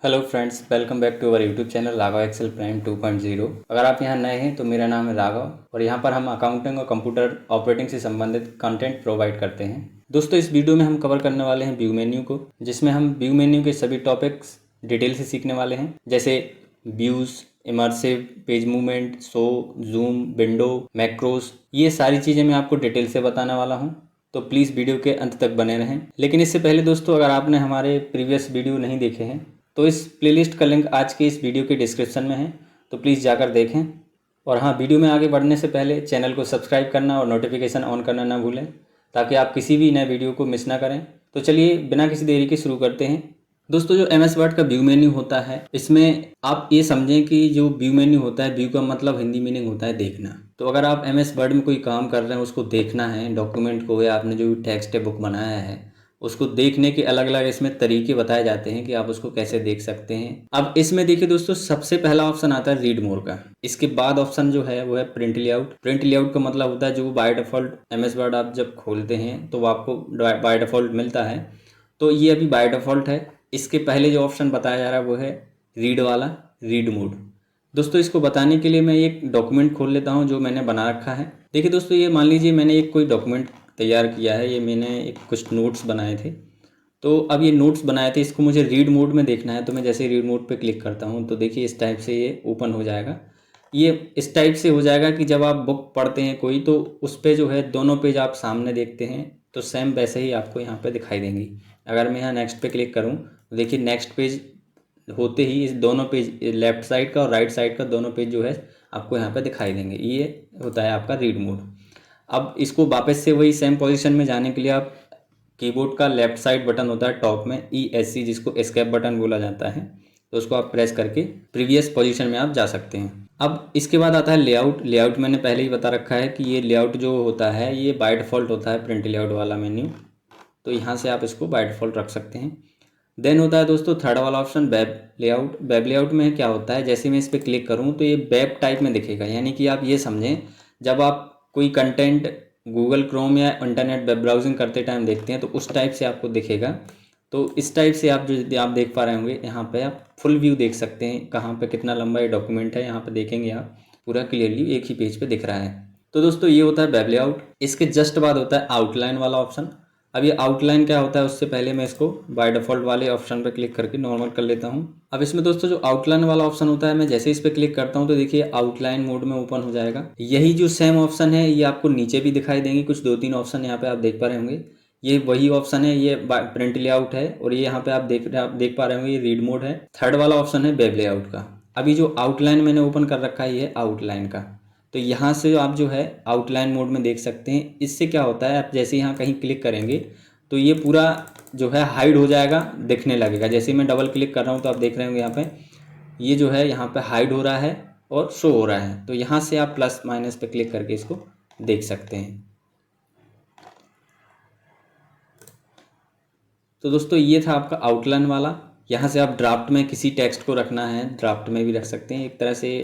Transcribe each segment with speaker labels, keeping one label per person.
Speaker 1: Hello friends, welcome back to our YouTube channel Raghav Excel Prime 2.0। अगर आप यहाँ नए हैं तो मेरा नाम है राघव और यहाँ पर हम अकाउंटिंग और कंप्यूटर ऑपरेटिंग से संबंधित कंटेंट प्रोवाइड करते हैं। दोस्तों, इस वीडियो में हम कवर करने वाले हैं व्यू मेन्यू को, जिसमें हम व्यू मेन्यू के सभी टॉपिक्स डिटेल से सीखने वाले हैं, जैसे views, immersive, page movement, show, zoom, window, macros. ये सारी चीज़ें मैं आपको डिटेल से बताने वाला हूँ, तो प्लीज़ वीडियो के अंत तक बने रहें। लेकिन इससे पहले दोस्तों, अगर आपने हमारे प्रीवियस वीडियो नहीं देखे हैं तो इस प्लेलिस्ट का लिंक आज के इस वीडियो के डिस्क्रिप्शन में है, तो प्लीज़ जाकर देखें। और हाँ, वीडियो में आगे बढ़ने से पहले चैनल को सब्सक्राइब करना और नोटिफिकेशन ऑन करना ना भूलें, ताकि आप किसी भी नए वीडियो को मिस ना करें। तो चलिए बिना किसी देरी के शुरू करते हैं। दोस्तों, जो MS वर्ड का व्यू मेन्यू होता है, इसमें आप ये समझें कि जो व्यू मेन्यू होता है, व्यू का मतलब हिंदी मीनिंग होता है देखना। तो अगर आप MS वर्ड में कोई काम कर रहे हैं, उसको देखना है, डॉक्यूमेंट को या आपने जो भी टेक्स्ट बुक बनाया है उसको देखने के अलग अलग इसमें तरीके बताए जाते हैं कि आप उसको कैसे देख सकते हैं। अब इसमें देखिए दोस्तों, सबसे पहला ऑप्शन आता है रीड मोर का। इसके बाद ऑप्शन जो है वो है प्रिंट लेआउट। प्रिंट लेआउट का मतलब होता है जो बाय डिफॉल्ट MS वर्ड आप जब खोलते हैं तो वो आपको बाय डिफॉल्ट मिलता है, तो ये अभी बाय डिफॉल्ट है। इसके पहले जो ऑप्शन बताया जा रहा है वो है रीड वाला, रीड मोड। दोस्तों, इसको बताने के लिए मैं एक डॉक्यूमेंट खोल लेता हूँ जो मैंने बना रखा है। देखिए दोस्तों, ये मान लीजिए मैंने एक कोई डॉक्यूमेंट तैयार किया है, ये मैंने एक कुछ नोट्स बनाए थे। तो अब ये नोट्स बनाए थे, इसको मुझे रीड मोड में देखना है, तो मैं जैसे रीड मोड पे क्लिक करता हूँ तो देखिए इस टाइप से ये ओपन हो जाएगा। ये इस टाइप से हो जाएगा कि जब आप बुक पढ़ते हैं कोई, तो उस पे जो है दोनों पेज आप सामने देखते हैं, तो सेम वैसे ही आपको यहाँ पे दिखाई देंगी। अगर मैं यहाँ नेक्स्ट पे क्लिक करूँ तो देखिए नेक्स्ट पेज होते ही इस दोनों पेज, लेफ्ट साइड का और राइट साइड का दोनों पेज जो है आपको यहाँ पे दिखाई देंगे। ये होता है आपका रीड मोड। अब इसको वापस से वही सेम पोजीशन में जाने के लिए आप कीबोर्ड का लेफ्ट साइड बटन होता है टॉप में, ESC, जिसको एस्केप बटन बोला जाता है, तो उसको आप प्रेस करके प्रीवियस पोजीशन में आप जा सकते हैं। अब इसके बाद आता है लेआउट। लेआउट मैंने पहले ही बता रखा है कि ये लेआउट जो होता है ये बाय डिफ़ॉल्ट होता है, प्रिंट लेआउट वाला मेन्यू, तो यहाँ से आप इसको बाय डिफ़ॉल्ट रख सकते हैं। देन होता है दोस्तों थर्ड वाला option web layout. Web layout में क्या होता है, जैसे मैं इस पर क्लिक करूँ तो ये वेब टाइप में दिखेगा, यानी कि आप ये समझें जब आप कोई कंटेंट गूगल क्रोम या इंटरनेट वेब ब्राउजिंग करते टाइम देखते हैं तो उस टाइप से आपको दिखेगा। तो इस टाइप से आप जो आप देख पा रहे होंगे, यहाँ पे आप फुल व्यू देख सकते हैं, कहाँ पे कितना लंबा ये डॉक्यूमेंट है, यहाँ पे देखेंगे आप पूरा क्लियरली एक ही पेज पे दिख रहा है। तो दोस्तों, ये होता है वेब लेआउट। इसके जस्ट बाद होता है आउटलाइन वाला ऑप्शन। अब ये आउटलाइन क्या होता है, उससे पहले मैं इसको बाय डिफ़ॉल्ट वाले ऑप्शन पर क्लिक करके नॉर्मल कर लेता हूँ। अब इसमें दोस्तों जो आउटलाइन वाला ऑप्शन होता है, मैं जैसे इस पर क्लिक करता हूँ तो देखिए आउटलाइन मोड में ओपन हो जाएगा। यही जो सेम ऑप्शन है ये आपको नीचे भी दिखाई देंगे, कुछ 2-3 ऑप्शन यहाँ पे आप देख पा रहे होंगे। ये वही ऑप्शन है, ये प्रिंट लेआउट है, और ये यहाँ पे आप देख पा रहे होंगे ये रीड मोड है। थर्ड वाला ऑप्शन है वेब लेआउट का। अभी जो आउटलाइन मैंने ओपन कर रखा है ये आउटलाइन का, तो यहाँ से आप जो है आउटलाइन मोड में देख सकते हैं। इससे क्या होता है, आप जैसे यहाँ कहीं क्लिक करेंगे तो ये पूरा जो है हाइड हो जाएगा, दिखने लगेगा। जैसे मैं डबल क्लिक कर रहा हूँ तो आप देख रहे होंगे यहाँ पे ये जो है यहाँ पे हाइड हो रहा है और शो हो रहा है। तो यहाँ से आप प्लस माइनस पे क्लिक करके इसको देख सकते हैं। तो दोस्तों, ये था आपका आउटलाइन वाला। यहाँ से आप ड्राफ्ट में किसी टेक्स्ट को रखना है, ड्राफ्ट में भी रख सकते हैं। एक तरह से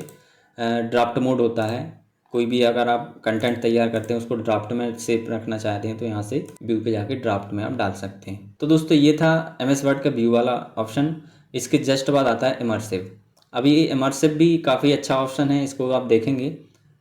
Speaker 1: ड्राफ्ट मोड होता है, कोई भी अगर आप कंटेंट तैयार करते हैं उसको ड्राफ्ट में सेव रखना चाहते हैं तो यहाँ से व्यू पे जाके ड्राफ्ट में आप डाल सकते हैं। तो दोस्तों, ये था MS वर्ड का व्यू वाला ऑप्शन। इसके जस्ट बाद आता है इमर्सिव। अभी ये इमर्सिव भी काफ़ी अच्छा ऑप्शन है, इसको आप देखेंगे।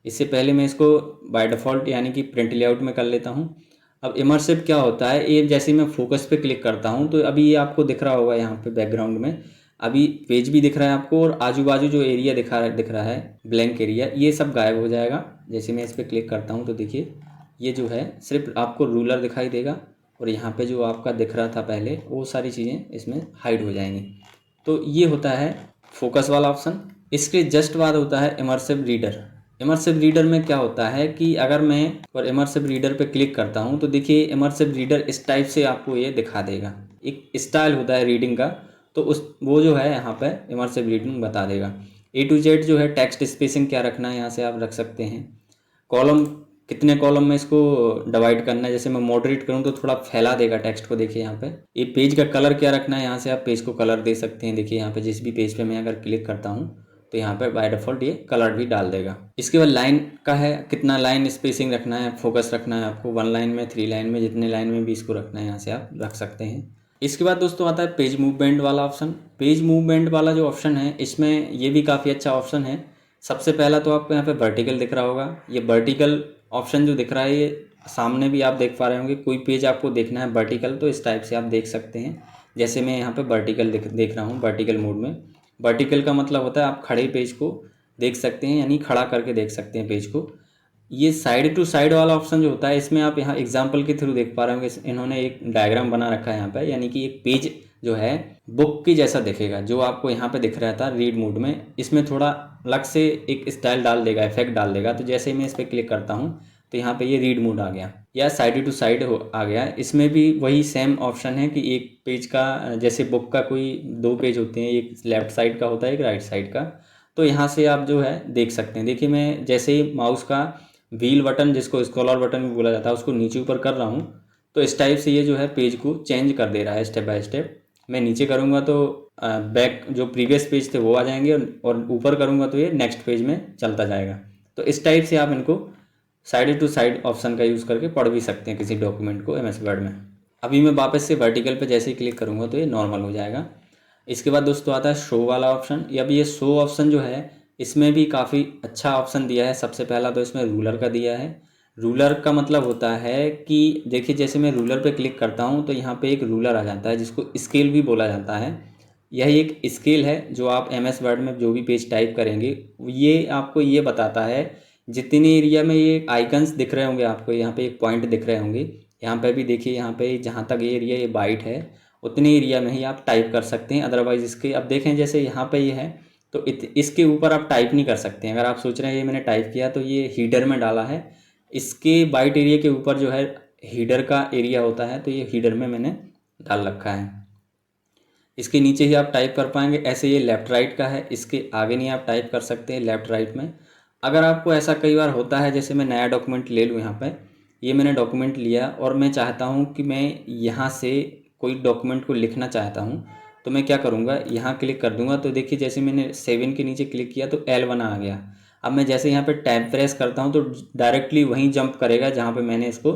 Speaker 1: इससे पहले मैं इसको बाय डिफ़ॉल्ट यानी कि प्रिंट लेआउट में कर लेता हूँ। अब इमर्सिव क्या होता है, ये जैसे मैं फोकस पे क्लिक करता हूँ तो अभी ये आपको दिख रहा होगा यहाँ पे बैकग्राउंड में, अभी पेज भी दिख रहा है आपको, और आजू बाजू जो एरिया दिख रहा है ब्लैंक एरिया, ये सब गायब हो जाएगा। जैसे मैं इस पर क्लिक करता हूँ तो देखिए ये जो है सिर्फ आपको रूलर दिखाई देगा, और यहाँ पे जो आपका दिख रहा था पहले वो सारी चीज़ें इसमें हाइड हो जाएंगी। तो ये होता है फोकस वाला ऑप्शन। इसके जस्ट बाद होता है इमर्सिव रीडर। इमर्सिव रीडर में क्या होता है कि अगर मैं और इमर्सिव रीडर पे क्लिक करता हूँ तो देखिए इमर्सिव रीडर इस टाइप से आपको ये दिखा देगा। एक स्टाइल होता है रीडिंग का, तो उस वो जो है यहाँ पे इमर्सिव रीडिंग बता देगा। A to Z जो है टेक्स्ट स्पेसिंग क्या रखना है यहाँ से आप रख सकते हैं। कॉलम, कितने कॉलम में इसको डिवाइड करना है, जैसे मैं मॉडरेट करूँ तो थोड़ा फैला देगा टेक्स्ट को। देखिए यहाँ पे ये पेज का कलर क्या रखना है, यहाँ से आप पेज को कलर दे सकते हैं। देखिए यहाँ पे जिस भी पेज पे मैं अगर क्लिक करता हूँ तो यहाँ पे बाय डिफ़ॉल्ट ये कलर भी डाल देगा। इसके बाद लाइन का है, कितना लाइन स्पेसिंग रखना है, फोकस रखना है आपको 1 लाइन में, 3 लाइन में, जितने लाइन में भी इसको रखना है यहाँ से आप रख सकते हैं। इसके बाद दोस्तों आता है पेज मूवमेंट वाला ऑप्शन। पेज मूवमेंट वाला जो ऑप्शन है इसमें ये भी काफ़ी अच्छा ऑप्शन है। सबसे पहला तो आपको यहाँ पे वर्टिकल दिख रहा होगा। ये वर्टिकल ऑप्शन जो दिख रहा है ये सामने भी आप देख पा रहे होंगे। कोई पेज आपको देखना है वर्टिकल तो इस टाइप से आप देख सकते हैं। जैसे मैं यहाँ पे वर्टिकल देख रहा हूँ वर्टिकल मोड में। वर्टिकल का मतलब होता है आप खड़े पेज को देख सकते हैं, यानी खड़ा करके देख सकते हैं पेज को। ये साइड टू साइड वाला ऑप्शन जो होता है इसमें आप यहाँ एग्जांपल के थ्रू देख पा रहे होंगे। इन्होंने एक डायग्राम बना रखा है यहाँ पे, यानी कि एक पेज जो है बुक की जैसा दिखेगा। जो आपको यहाँ पे दिख रहा था रीड मोड में, इसमें थोड़ा अलग से एक स्टाइल डाल देगा, इफेक्ट डाल देगा। तो जैसे ही मैं इस पर क्लिक करता हूँ तो यहाँ पे ये रीड मोड आ गया या साइड टू साइड आ गया। इसमें भी वही सेम ऑप्शन है कि एक पेज का, जैसे बुक का कोई 2 पेज होते हैं, एक लेफ्ट साइड का होता है एक राइट साइड का। तो यहाँ से आप जो है देख सकते हैं। देखिए मैं जैसे ही माउस का व्हील बटन, जिसको स्क्रॉलर बटन भी बोला जाता है, उसको नीचे ऊपर कर रहा हूँ तो इस टाइप से ये जो है पेज को चेंज कर दे रहा है स्टेप बाय स्टेप। मैं नीचे करूँगा तो बैक जो प्रीवियस पेज थे वो आ जाएंगे और ऊपर करूँगा तो ये नेक्स्ट पेज में चलता जाएगा। तो इस टाइप से आप इनको साइड टू साइड ऑप्शन का यूज़ करके पढ़ भी सकते हैं किसी डॉक्यूमेंट को MS वर्ड में। अभी मैं वापस से वर्टिकल पे जैसे ही क्लिक करूँगा तो ये नॉर्मल हो जाएगा। इसके बाद दोस्तों आता है शो वाला ऑप्शन। अब ये शो ऑप्शन जो है इसमें भी काफ़ी अच्छा ऑप्शन दिया है। सबसे पहला तो इसमें रूलर का दिया है। रूलर का मतलब होता है कि देखिए जैसे मैं रूलर पे क्लिक करता हूँ तो यहाँ पे एक रूलर आ जाता है जिसको स्केल भी बोला जाता है। यह एक स्केल है जो आप MS वर्ड में जो भी पेज टाइप करेंगे ये आपको ये बताता है जितने एरिया में ये आइकन्स दिख रहे होंगे आपको, यहाँ पे एक पॉइंट दिख रहे होंगे, यहाँ पे भी देखिए, यहाँ पे जहाँ तक ये एरिया ये वाइट है उतने एरिया में ही आप टाइप कर सकते हैं। अदरवाइज़ इसके अब देखें जैसे यहाँ पे ये है तो इसके ऊपर आप टाइप नहीं कर सकते हैं। अगर आप सोच रहे हैं ये मैंने टाइप किया तो ये हीडर में डाला है, इसके वाइट एरिया के ऊपर जो है हीडर का एरिया होता है तो ये हीडर में मैंने डाल रखा है। इसके नीचे ही आप टाइप कर पाएंगे। ऐसे ये लेफ़्ट राइट का है, इसके आगे नहीं आप टाइप कर सकते हैं लेफ़्ट राइट में। अगर आपको ऐसा कई बार होता है, जैसे मैं नया डॉक्यूमेंट ले लूँ, यहाँ पे ये मैंने डॉक्यूमेंट लिया और मैं चाहता हूँ कि मैं यहाँ से कोई डॉक्यूमेंट को लिखना चाहता हूँ तो मैं क्या करूँगा, यहाँ क्लिक कर दूँगा। तो देखिए जैसे मैंने 7 के नीचे क्लिक किया तो L1 आ गया। अब मैं जैसे यहाँ पे टैब प्रेस करता हूँ तो डायरेक्टली वहीं जंप करेगा जहाँ पे मैंने इसको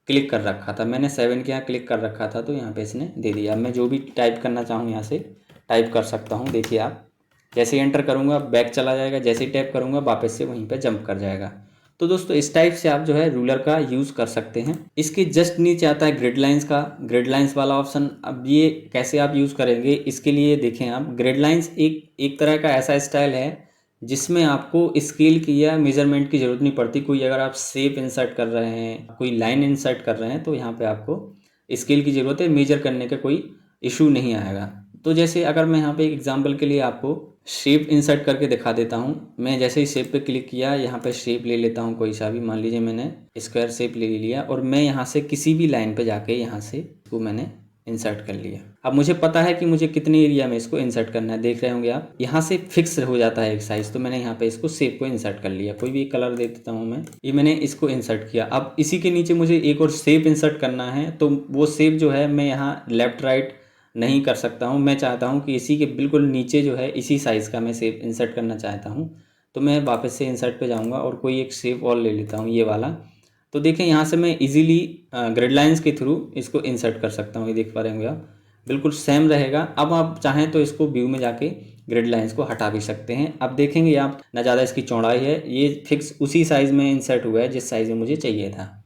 Speaker 1: क्लिक कर रखा था। मैंने 7 के यहाँ क्लिक कर रखा था तो यहाँ पे इसने दे दिया। अब मैं जो भी टाइप करना चाहूँ यहाँ से टाइप कर सकता हूँ। देखिए आप जैसे ही एंटर करूँगा बैक चला जाएगा, जैसे ही टैप करूँगा वापस से वहीं पे जंप कर जाएगा। तो दोस्तों इस टाइप से आप जो है रूलर का यूज़ कर सकते हैं। इसके जस्ट नीचे आता है ग्रिड लाइंस का, ग्रिड लाइंस वाला ऑप्शन। अब ये कैसे आप यूज़ करेंगे इसके लिए देखें आप, ग्रिड लाइंस एक तरह का ऐसा स्टाइल है जिसमें आपको स्केल की या मेजरमेंट की ज़रूरत नहीं पड़ती। कोई अगर आप शेप इंसर्ट कर रहे हैं, कोई लाइन इंसर्ट कर रहे हैं तो यहाँ पे आपको स्केल की ज़रूरत है, मेजर करने का कोई इशू नहीं आएगा। तो जैसे अगर मैं यहाँ पे एक एग्जांपल के लिए आपको शेप इंसर्ट करके दिखा देता हूँ। मैं जैसे ही शेप पे क्लिक किया, यहाँ पे शेप ले लेता हूँ कोई सा भी, मान लीजिए मैंने स्क्वायर शेप ले लिया और मैं यहाँ से किसी भी लाइन पे जाके यहाँ से इसको मैंने इंसर्ट कर लिया। अब मुझे पता है कि मुझे कितने एरिया में इसको इंसर्ट करना है। देख रहे होंगे आप यहाँ से फिक्स हो जाता है एक साइज। तो मैंने यहाँ पे इसको शेप को इंसर्ट कर लिया, कोई भी कलर दे देता हूँ मैं, ये मैंने इसको इंसर्ट किया। अब इसी के नीचे मुझे एक और शेप इंसर्ट करना है तो वो शेप जो है मैं यहाँ लेफ्ट राइट नहीं कर सकता हूँ। मैं चाहता हूँ कि इसी के बिल्कुल नीचे जो है इसी साइज़ का मैं शेप इंसर्ट करना चाहता हूँ। तो मैं वापस से इंसर्ट पे जाऊँगा और कोई एक शेप और ले लेता हूँ, ये वाला। तो देखें यहाँ से मैं इजीली ग्रिड लाइंस के थ्रू इसको इंसर्ट कर सकता हूँ। ये देख पा रहे होंगे आप, बिल्कुल सेम रहेगा। अब आप चाहें तो इसको व्यू में जाके ग्रिड लाइंस को हटा भी सकते हैं। अब देखेंगे आप, ना ज़्यादा इसकी चौड़ाई है, ये फिक्स उसी साइज़ में इंसर्ट हुआ है जिस साइज़ में मुझे चाहिए था।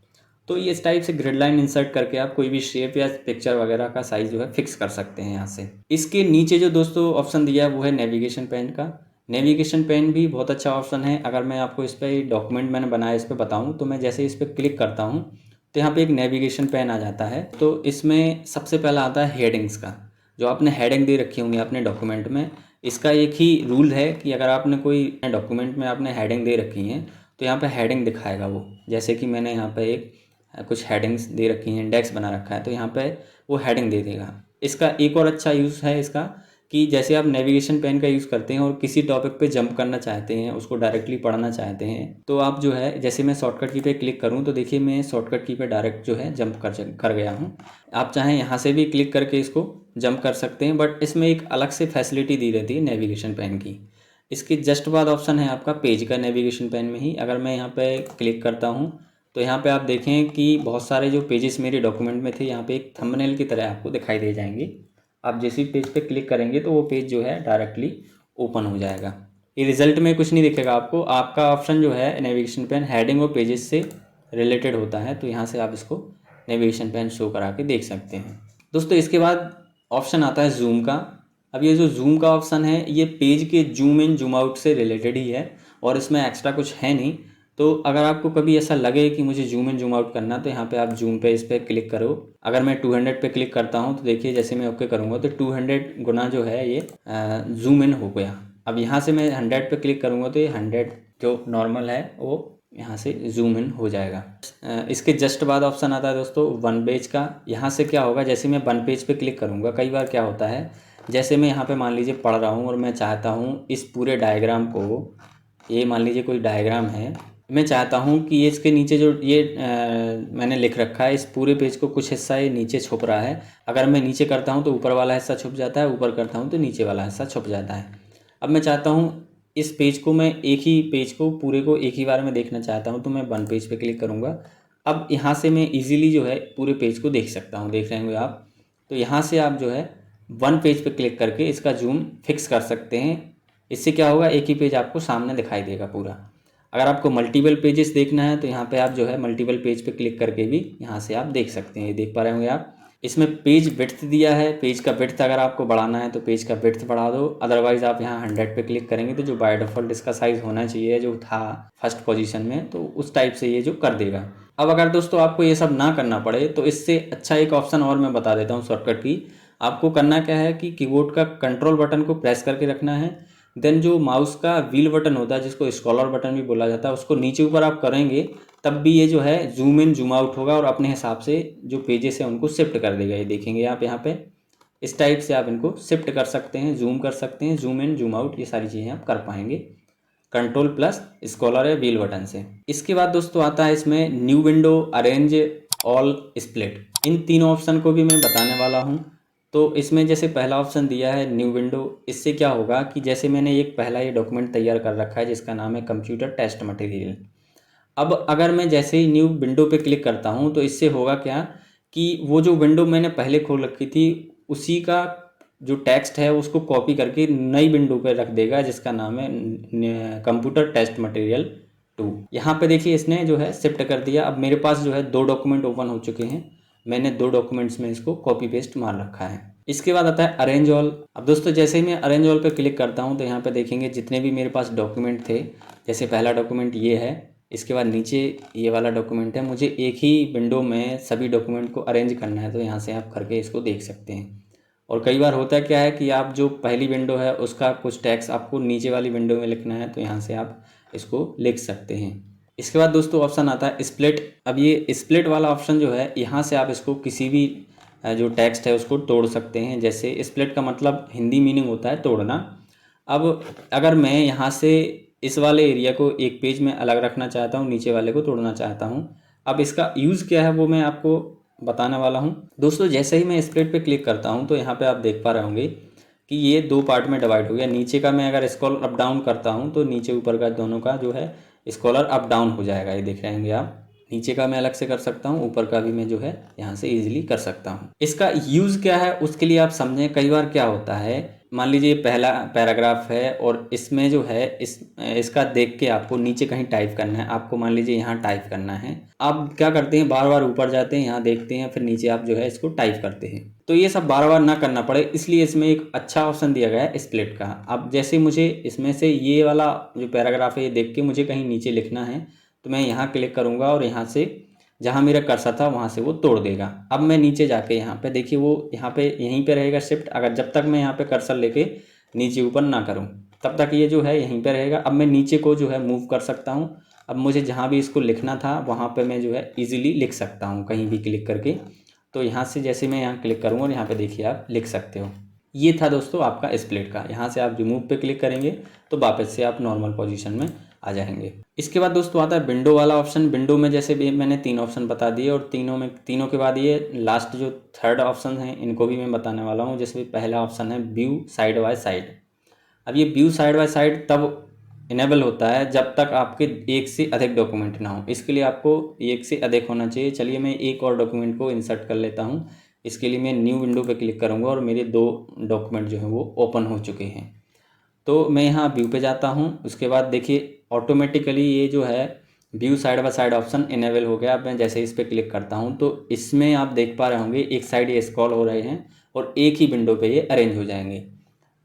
Speaker 1: तो ये इस टाइप से ग्रिड लाइन इंसर्ट करके आप कोई भी शेप या पिक्चर वगैरह का साइज़ जो है फिक्स कर सकते हैं यहाँ से। इसके नीचे जो दोस्तों ऑप्शन दिया है वो है नेविगेशन पेन का। नेविगेशन पेन भी बहुत अच्छा ऑप्शन है। अगर मैं आपको इस पर डॉक्यूमेंट मैंने बनाया इस पर बताऊँ तो मैं जैसे इस पर क्लिक करता हूँ तो यहाँ पे एक नेविगेशन पेन आ जाता है। तो इसमें सबसे पहला आता है हेडिंग्स का। जो आपने हेडिंग दे रखी होंगी अपने डॉक्यूमेंट में, इसका एक ही रूल है कि अगर आपने कोई डॉक्यूमेंट में आपने हेडिंग दे रखी हैं तो यहाँ पे हेडिंग दिखाएगा वो। जैसे कि मैंने यहाँ पे एक कुछ हेडिंग्स दे रखी हैं, इंडेक्स बना रखा है, तो यहाँ पे वो हेडिंग दे देगा। इसका एक और अच्छा यूज़ है इसका कि जैसे आप नेविगेशन पेन का यूज़ करते हैं और किसी टॉपिक पे जंप करना चाहते हैं, उसको डायरेक्टली पढ़ना चाहते हैं, तो आप जो है जैसे मैं शॉर्टकट की पे क्लिक करूं तो देखिए मैं शॉर्टकट की पे डायरेक्ट जो है जंप कर गया हूं। आप चाहें यहाँ से भी क्लिक करके इसको जंप कर सकते हैं, बट इसमें एक अलग से फैसिलिटी दी रहती है नेविगेशन पेन की। इसके जस्ट बाद ऑप्शन है आपका पेज का नेविगेशन पेन में ही। अगर मैं यहाँ पे क्लिक करता हूँ तो यहाँ पे आप देखें कि बहुत सारे जो पेजेस मेरे डॉक्यूमेंट में थे, यहाँ पे एक थंबनेल की तरह आपको दिखाई दे जाएंगे। आप जिस भी पेज पे क्लिक करेंगे तो वो पेज जो है डायरेक्टली ओपन हो जाएगा। ये रिजल्ट में कुछ नहीं दिखेगा आपको, आपका ऑप्शन जो है नेविगेशन पेन हेडिंग और पेजेस से रिलेटेड होता है, तो यहाँ से आप इसको नेविगेशन पेन शो करा के देख सकते हैं। दोस्तों इसके बाद ऑप्शन आता है जूम का। अब ये जो जूम का ऑप्शन है ये पेज के जूम इन जूम आउट से रिलेटेड ही है और इसमें एक्स्ट्रा कुछ है नहीं। तो अगर आपको कभी ऐसा लगे कि मुझे जूम इन जूम आउट करना, तो यहाँ पे आप जूम पे इस पर क्लिक करो। अगर मैं 200 पे क्लिक करता हूँ तो देखिए जैसे मैं ओके करूँगा तो 200 गुना जो है ये जूम इन हो गया। अब यहाँ से मैं 100 पे क्लिक करूँगा तो ये 100 जो नॉर्मल है वो यहाँ से जूम इन हो जाएगा। इसके जस्ट बाद ऑप्शन आता है दोस्तों वन पेज का। यहाँ से क्या होगा, जैसे मैं वन पेज पे क्लिक करूँगा, कई बार क्या होता है, जैसे मैं यहाँ पे मान लीजिए पढ़ रहा हूँ और मैं चाहता हूँ इस पूरे डायग्राम को, ये मान लीजिए कोई डायग्राम है, मैं चाहता हूँ कि ये इसके नीचे जो ये मैंने लिख रखा है, इस पूरे पेज को कुछ हिस्सा ये नीचे छुप रहा है। अगर मैं नीचे करता हूँ तो ऊपर वाला हिस्सा छुप जाता है, ऊपर करता हूँ तो नीचे वाला हिस्सा छुप जाता है। अब मैं चाहता हूँ इस पेज को, मैं एक ही पेज को पूरे को एक ही बार में देखना चाहता हूँ, तो मैं वन पेज पे क्लिक करूँगा। अब यहाँ से मैं इजीली जो है पूरे पेज को देख सकता हूँ, देख रहे होंगे आप। तो यहाँ से आप जो है वन पेज पे क्लिक करके इसका जूम फिक्स कर सकते हैं। इससे क्या होगा, एक ही पेज आपको सामने दिखाई देगा पूरा। अगर आपको मल्टीपल पेजेस देखना है तो यहाँ पे आप जो है मल्टीपल पेज पे क्लिक करके भी यहाँ से आप देख सकते हैं। ये देख पा रहे होंगे आप, इसमें पेज विड्थ दिया है। पेज का विड्थ अगर आपको बढ़ाना है तो पेज का विड्थ बढ़ा दो, अदरवाइज़ आप यहाँ 100 पे क्लिक करेंगे तो जो बाय डिफ़ॉल्ट इसका साइज़ होना चाहिए जो था फर्स्ट पोजीशन में, तो उस टाइप से ये जो कर देगा। अब अगर दोस्तों आपको ये सब ना करना पड़े तो इससे अच्छा एक ऑप्शन और मैं बता देता हूँ शॉर्टकट की। आपको करना क्या है कि कीबोर्ड का कंट्रोल बटन को प्रेस करके रखना है, देन जो माउस का व्हील बटन होता है जिसको स्क्रॉलर बटन भी बोला जाता है, उसको नीचे ऊपर आप करेंगे तब भी ये जो है जूम इन जूम आउट होगा और अपने हिसाब से जो पेजेस हैं उनको शिफ्ट कर देगा। ये देखेंगे आप यहाँ पे इस टाइप से आप इनको शिफ्ट कर सकते हैं, जूम कर सकते हैं, जूम इन जूम आउट, ये सारी चीज़ें आप कर पाएंगे कंट्रोल प्लस स्क्रॉलर या व्हील बटन से। इसके बाद दोस्तों आता है इसमें new window, arrange, all, split. इन तीनों ऑप्शन को भी मैं बताने वाला हूँ। तो इसमें जैसे पहला ऑप्शन दिया है न्यू विंडो, इससे क्या होगा कि जैसे मैंने एक पहला ये डॉक्यूमेंट तैयार कर रखा है जिसका नाम है कंप्यूटर टेस्ट मटेरियल। अब अगर मैं जैसे ही न्यू विंडो पे क्लिक करता हूँ तो इससे होगा क्या कि वो जो विंडो मैंने पहले खोल रखी थी उसी का जो टेक्स्ट है उसको कॉपी करके नई विंडो पे रख देगा जिसका नाम है कंप्यूटर टेस्ट मटेरियल 2। यहाँ पे देखिए इसने जो है शिफ्ट कर दिया। अब मेरे पास जो है 2 डॉक्यूमेंट ओपन हो चुके हैं, मैंने 2 डॉक्यूमेंट्स में इसको कॉपी पेस्ट मार रखा है। इसके बाद आता है अरेंज ऑल। अब दोस्तों जैसे ही मैं अरेंज ऑल पे क्लिक करता हूँ तो यहाँ पे देखेंगे जितने भी मेरे पास डॉक्यूमेंट थे, जैसे पहला डॉक्यूमेंट ये है, इसके बाद नीचे ये वाला डॉक्यूमेंट है, मुझे एक ही विंडो में सभी डॉक्यूमेंट को अरेंज करना है तो यहाँ से आप करके इसको देख सकते हैं। और कई बार होता है क्या है कि आप जो पहली विंडो है उसका कुछ टेक्स्ट आपको नीचे वाली विंडो में लिखना है तो यहाँ से आप इसको लिख सकते हैं। इसके बाद दोस्तों ऑप्शन आता है स्प्लिट। अब ये स्प्लिट वाला ऑप्शन जो है यहाँ से आप इसको किसी भी जो टेक्स्ट है उसको तोड़ सकते हैं। जैसे स्प्लिट का मतलब हिंदी मीनिंग होता है तोड़ना। अब अगर मैं यहाँ से इस वाले एरिया को एक पेज में अलग रखना चाहता हूँ, नीचे वाले को तोड़ना चाहता हूँ, अब इसका यूज़ क्या है वो मैं आपको बताने वाला हूँ। दोस्तों जैसे ही मैं स्प्लिट पे क्लिक करता हूँ तो यहाँ पे आप देख पा रहे होंगे कि ये 2 पार्ट में डिवाइड हो गया। नीचे का मैं अगर स्क्रॉल अप डाउन करता हूँ तो नीचे ऊपर का दोनों का जो है स्क्रॉलर अप डाउन हो जाएगा। ये देख रहे होंगे आप, नीचे का मैं अलग से कर सकता हूँ, ऊपर का भी मैं जो है यहाँ से इजीली कर सकता हूँ। इसका यूज़ क्या है उसके लिए आप समझें। कई बार क्या होता है, मान लीजिए पहला पैराग्राफ है और इसमें जो है इसका देख के आपको नीचे कहीं टाइप करना है, आपको मान लीजिए यहाँ टाइप करना है। आप क्या करते हैं, बार बार ऊपर जाते हैं, यहाँ देखते हैं, फिर नीचे आप जो है इसको टाइप करते हैं। तो ये सब बार बार ना करना पड़े इसलिए इसमें एक अच्छा ऑप्शन दिया गया है स्प्लिट का। अब जैसे मुझे इसमें से ये वाला जो पैराग्राफ है ये देख के मुझे कहीं नीचे लिखना है तो मैं यहाँ क्लिक करूँगा और यहाँ से जहाँ मेरा कर्सर था वहाँ से वो तोड़ देगा। अब मैं नीचे जाके यहाँ पे देखिए वो यहाँ पे यहीं पे रहेगा शिफ्ट। अगर जब तक मैं यहाँ पे कर्सर लेके नीचे ऊपर ना करूँ तब तक ये जो है यहीं पे रहेगा। अब मैं नीचे को जो है मूव कर सकता हूँ। अब मुझे जहाँ भी इसको लिखना था वहाँ पे मैं जो है इजीली लिख सकता हूँ कहीं भी क्लिक करके। तो यहाँ से जैसे मैं यहाँ क्लिक करूँगा और यहाँ पे देखिए आप लिख सकते हो। ये था दोस्तों आपका स्प्लिट का। यहाँ से आप रिमूव पे क्लिक करेंगे तो वापस से आप नॉर्मल पोजीशन में आ जाएंगे। इसके बाद दोस्तों आता है विंडो वाला ऑप्शन। विंडो में जैसे भी मैंने 3 ऑप्शन बता दिए और तीनों के बाद ये लास्ट जो थर्ड ऑप्शन है इनको भी मैं बताने वाला हूँ। जैसे पहला ऑप्शन है व्यू साइड बाय साइड। अब ये व्यू साइड बाय साइड तब इनेबल होता है जब तक आपके एक से अधिक डॉक्यूमेंट ना हो। इसके लिए आपको एक से अधिक होना चाहिए। चलिए मैं एक और डॉक्यूमेंट को इंसर्ट कर लेता हूँ। इसके लिए मैं न्यू विंडो पे क्लिक करूँगा और मेरे 2 डॉक्यूमेंट जो हैं वो ओपन हो चुके हैं। तो मैं यहाँ व्यू पे जाता हूँ। उसके बाद देखिए ऑटोमेटिकली ये जो है view side by side option enable हो गया। अब मैं जैसे इस पर क्लिक करता हूँ तो इसमें आप देख पा रहे होंगे एक साइड ये स्क्रॉल हो रहे हैं और एक ही विंडो पे ये अरेंज हो जाएंगे।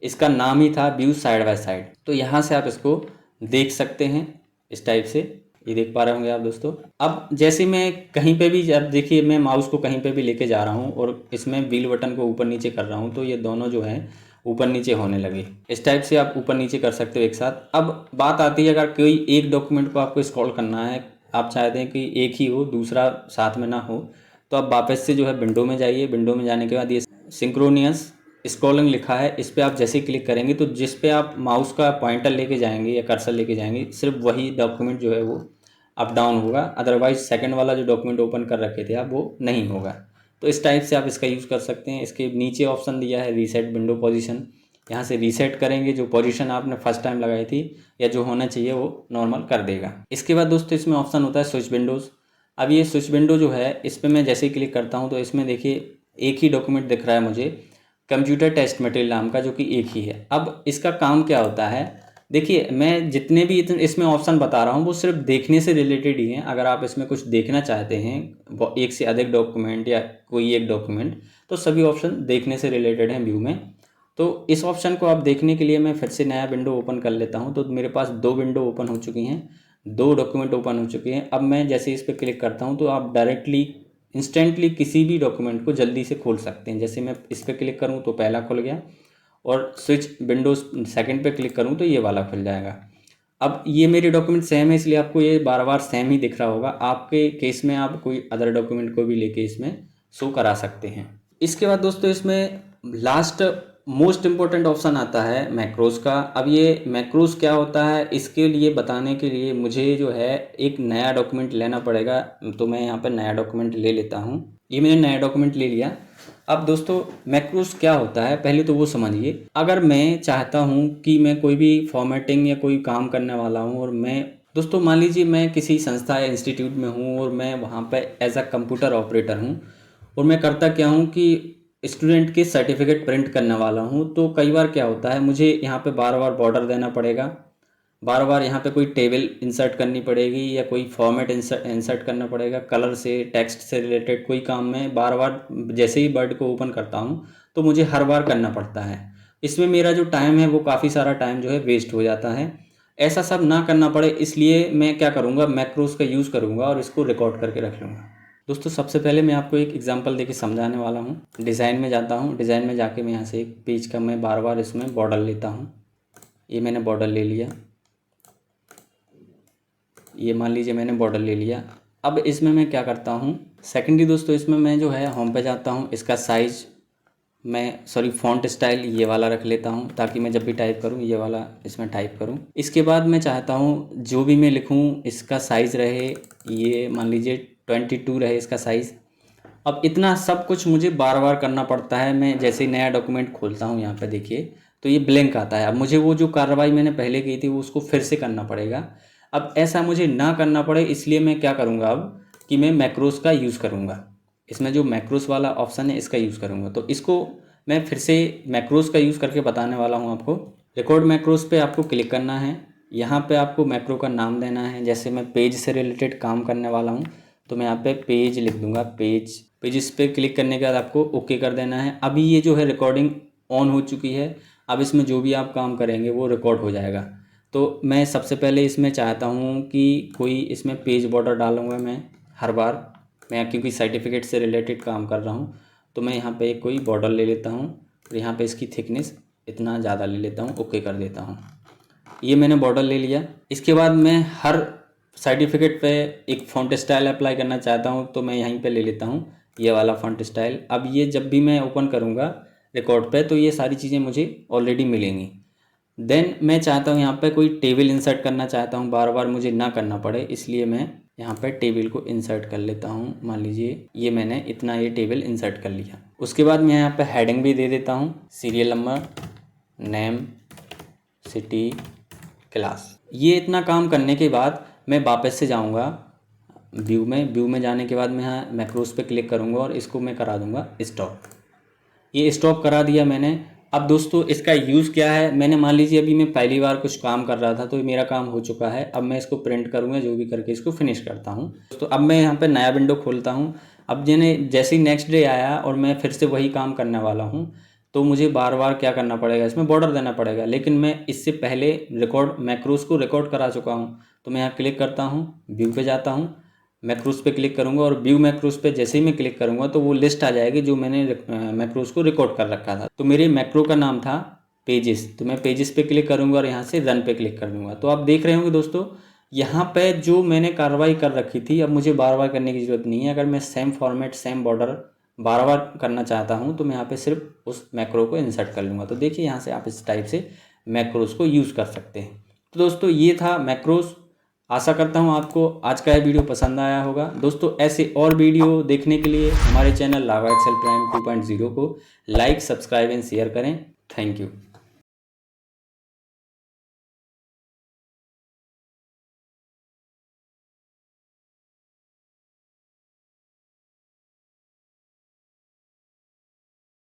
Speaker 1: इसका नाम ही था व्यू साइड बाय साइड। तो यहाँ से आप इसको देख सकते हैं इस टाइप से, ये देख पा रहे होंगे आप दोस्तों। अब जैसे मैं कहीं पे भी, अब देखिए मैं माउस को कहीं पे भी लेके जा रहा हूँ और इसमें व्हील बटन को ऊपर नीचे कर रहा हूँ तो ये दोनों जो है ऊपर नीचे होने लगे। इस टाइप से आप ऊपर नीचे कर सकते हो एक साथ। अब बात आती है अगर कोई एक डॉक्यूमेंट को आपको स्क्रॉल करना है, आप चाहते हैं कि एक ही हो दूसरा साथ में ना हो, तो आप वापस से जो है विंडो में जाइए। विंडो में जाने के बाद ये सिंक्रोनियस स्क्रॉलिंग लिखा है, इस पर आप जैसे ही क्लिक करेंगे तो जिस पे आप माउस का पॉइंटर लेके जाएंगे या कर्सर लेके जाएंगे सिर्फ वही डॉक्यूमेंट जो है वो अप डाउन होगा। अदरवाइज सेकंड वाला जो डॉक्यूमेंट ओपन कर रखे थे आप वो नहीं होगा। तो इस टाइप से आप इसका यूज़ कर सकते हैं। इसके नीचे ऑप्शन दिया है रीसेट विंडो पोजीशन, यहाँ से रीसेट करेंगे जो पोजीशन आपने फर्स्ट टाइम लगाई थी या जो होना चाहिए वो नॉर्मल कर देगा। इसके बाद दोस्तों इसमें ऑप्शन होता है स्विच विंडोज़। अब ये स्विच विंडो जो है इस पर मैं जैसे ही क्लिक करता हूँ तो इसमें देखिए एक ही डॉक्यूमेंट दिख रहा है मुझे, कंप्यूटर टेस्ट मटेरियल नाम का, जो कि एक ही है। अब इसका काम क्या होता है, देखिए मैं जितने भी इसमें ऑप्शन बता रहा हूँ वो सिर्फ देखने से रिलेटेड ही हैं। अगर आप इसमें कुछ देखना चाहते हैं एक से अधिक डॉक्यूमेंट या कोई एक डॉक्यूमेंट, तो सभी ऑप्शन देखने से रिलेटेड हैं व्यू में। तो इस ऑप्शन को आप देखने के लिए मैं फिर से नया विंडो ओपन कर लेता हूँ। तो मेरे पास 2 विंडो ओपन हो चुकी हैं, 2 डॉक्यूमेंट ओपन हो चुके हैं। अब मैं जैसे इस पर क्लिक करता हूँ तो आप डायरेक्टली इंस्टेंटली किसी भी डॉक्यूमेंट को जल्दी से खोल सकते हैं। जैसे मैं इस पर क्लिक करूँ तो पहला खुल गया और स्विच विंडोज सेकंड पे क्लिक करूँ तो ये वाला खुल जाएगा। अब ये मेरे डॉक्यूमेंट सेम है इसलिए आपको ये बार बार सेम ही दिख रहा होगा। आपके केस में आप कोई अदर डॉक्यूमेंट को भी लेके इसमें शो करा सकते हैं। इसके बाद दोस्तों इसमें लास्ट मोस्ट इम्पोर्टेंट ऑप्शन आता है मैक्रोज का। अब ये मैक्रोज क्या होता है इसके लिए बताने के लिए मुझे जो है एक नया डॉक्यूमेंट लेना पड़ेगा। तो मैं यहाँ पर नया डॉक्यूमेंट ले लेता हूँ। ये मैंने नया डॉक्यूमेंट ले लिया। अब दोस्तों मैक्रोज क्या होता है पहले तो वो समझिए। अगर मैं चाहता हूँ कि मैं कोई भी फॉर्मेटिंग या कोई काम करने वाला हूँ और मैं दोस्तों मान लीजिए मैं किसी संस्था या इंस्टीट्यूट में हूँ और मैं वहाँ पे एज अ कंप्यूटर ऑपरेटर हूँ और मैं करता क्या हूँ कि स्टूडेंट के सर्टिफिकेट प्रिंट करने वाला हूँ। तो कई बार क्या होता है मुझे यहाँ पे बार बार बॉर्डर देना पड़ेगा, बार बार यहाँ पे कोई टेबल इंसर्ट करनी पड़ेगी या कोई फॉर्मेट इंसर्ट करना पड़ेगा, कलर से टेक्स्ट से रिलेटेड कोई काम में बार बार जैसे ही वर्ड को ओपन करता हूँ तो मुझे हर बार करना पड़ता है। इसमें मेरा जो टाइम है वो काफ़ी सारा टाइम जो है वेस्ट हो जाता है। ऐसा सब ना करना पड़े इसलिए मैं क्या करूँगा, मैक्रोज का यूज़ करूँगा और इसको रिकॉर्ड करके रख लूँगा। दोस्तों सबसे पहले मैं आपको एक एग्जांपल देके समझाने वाला हूँ। डिज़ाइन में जाता हूँ, डिज़ाइन में जाके मैं यहाँ से एक पेज का मैं बार बार इसमें बॉर्डर लेता हूँ। ये मैंने बॉर्डर ले लिया, ये मान लीजिए मैंने बॉर्डर ले लिया। अब इसमें मैं क्या करता हूँ, सेकेंडरी दोस्तों इसमें मैं जो है होम पे जाता हूँ। इसका साइज़ मैं फ़ॉन्ट स्टाइल ये वाला रख लेता हूँ ताकि मैं जब भी टाइप करूँ ये वाला इसमें टाइप करूँ। इसके बाद मैं चाहता हूँ जो भी मैं लिखूँ इसका साइज़ रहे, ये मान लीजिए 22 रहे इसका साइज़। अब इतना सब कुछ मुझे बार बार करना पड़ता है। मैं जैसे ही नया डॉक्यूमेंट खोलता हूँ यहाँ पे देखिए तो ये ब्लैंक आता है। अब मुझे वो जो कार्रवाई मैंने पहले की थी वो उसको फिर से करना पड़ेगा। अब ऐसा मुझे ना करना पड़े इसलिए मैं क्या करूँगा अब कि मैं मैक्रोस का यूज़ करूँगा। इसमें जो मैक्रोस वाला ऑप्शन है इसका यूज़ करूँगा। तो इसको मैं फिर से मैक्रोस का यूज़ करके बताने वाला हूँ आपको। रिकॉर्ड मैक्रोस पे आपको क्लिक करना है। यहाँ पे आपको मैक्रो का नाम देना है। जैसे मैं पेज से रिलेटेड काम करने वाला हूँ तो मैं यहाँ पे पेज लिख दूँगा, पेज इस पर क्लिक करने के बाद आपको ओके कर देना है। अभी ये जो है रिकॉर्डिंग ऑन हो चुकी है। अब इसमें जो भी आप काम करेंगे वो रिकॉर्ड हो जाएगा। तो मैं सबसे पहले इसमें चाहता हूँ कि कोई इसमें पेज बॉर्डर डालूँगा मैं हर बार। मैं क्योंकि सर्टिफिकेट से रिलेटेड काम कर रहा हूँ तो मैं यहाँ पे कोई बॉर्डर ले लेता हूँ और यहाँ पे इसकी थिकनेस इतना ज़्यादा ले लेता हूँ, ओके कर देता हूँ। ये मैंने बॉर्डर ले लिया। इसके बाद मैं हर सर्टिफिकेट पे एक फ़ॉन्ट स्टाइल अप्लाई करना चाहता हूँ तो मैं यहीं पे ले लेता हूँ ये वाला फ़ॉन्ट स्टाइल। अब ये जब भी मैं ओपन करूँगा रिकॉर्ड पे तो ये सारी चीज़ें मुझे ऑलरेडी मिलेंगी। देन मैं चाहता हूँ यहाँ पे कोई टेबल इंसर्ट करना चाहता हूँ, बार बार मुझे ना करना पड़े इसलिए मैं यहाँ पे टेबल को इंसर्ट कर लेता हूँ। मान लीजिए ये मैंने इतना ये टेबल इंसर्ट कर लिया। उसके बाद मैं यहाँ पे हेडिंग भी दे देता हूँ, serial number, name, city, class. ये इतना काम करने के बाद मैं वापस से जाऊंगा व्यू में जाने के बाद मैं यहाँ मैक्रोस पे क्लिक करूंगा और इसको मैं करा दूंगा स्टॉप। ये स्टॉप करा दिया मैंने। अब दोस्तों इसका यूज़ क्या है, मैंने मान लीजिए अभी मैं पहली बार कुछ काम कर रहा था तो मेरा काम हो चुका है। अब मैं इसको प्रिंट करूँगा, जो भी करके इसको फिनिश करता हूँ। दोस्तों अब मैं यहाँ पे नया विंडो खोलता हूँ। अब जैसे ही नेक्स्ट डे आया और मैं फिर से वही काम करने वाला हूँ, तो मुझे बार बार क्या करना पड़ेगा, इसमें बॉर्डर देना पड़ेगा। लेकिन मैं इससे पहले मैक्रोस को रिकॉर्ड करा चुका हूँ। तो मैं यहाँ क्लिक करता हूँ, व्यू पे जाता हूँ, मैक्रोस पे क्लिक करूंगा और व्यू मैक्रोस पे जैसे ही मैं क्लिक करूंगा तो वो लिस्ट आ जाएगी जो मैंने मैक्रोस को रिकॉर्ड कर रखा था। तो मेरे मैक्रो का नाम था पेजेस, तो मैं पेजेस पे क्लिक करूंगा और यहाँ से रन पे क्लिक कर दूंगा। तो आप देख रहे होंगे दोस्तों, यहाँ पे जो मैंने कार्रवाई कर रखी थी अब मुझे बार बार करने की ज़रूरत नहीं है। अगर मैं सेम फॉर्मेट सेम बॉर्डर बार बार करना चाहता हूँ तो मैं यहाँ पे सिर्फ उस मैक्रो को इंसर्ट कर लूँगा। तो देखिए यहाँ से आप इस टाइप से मैक्रोस को यूज़ कर सकते हैं। तो दोस्तों ये था मैक्रोस। आशा करता हूँ आपको आज का यह वीडियो पसंद आया होगा। दोस्तों ऐसे और वीडियो देखने के लिए हमारे चैनल लावा एक्सेल प्राइम 2.0 को लाइक, सब्सक्राइब एंड शेयर करें। Thank you.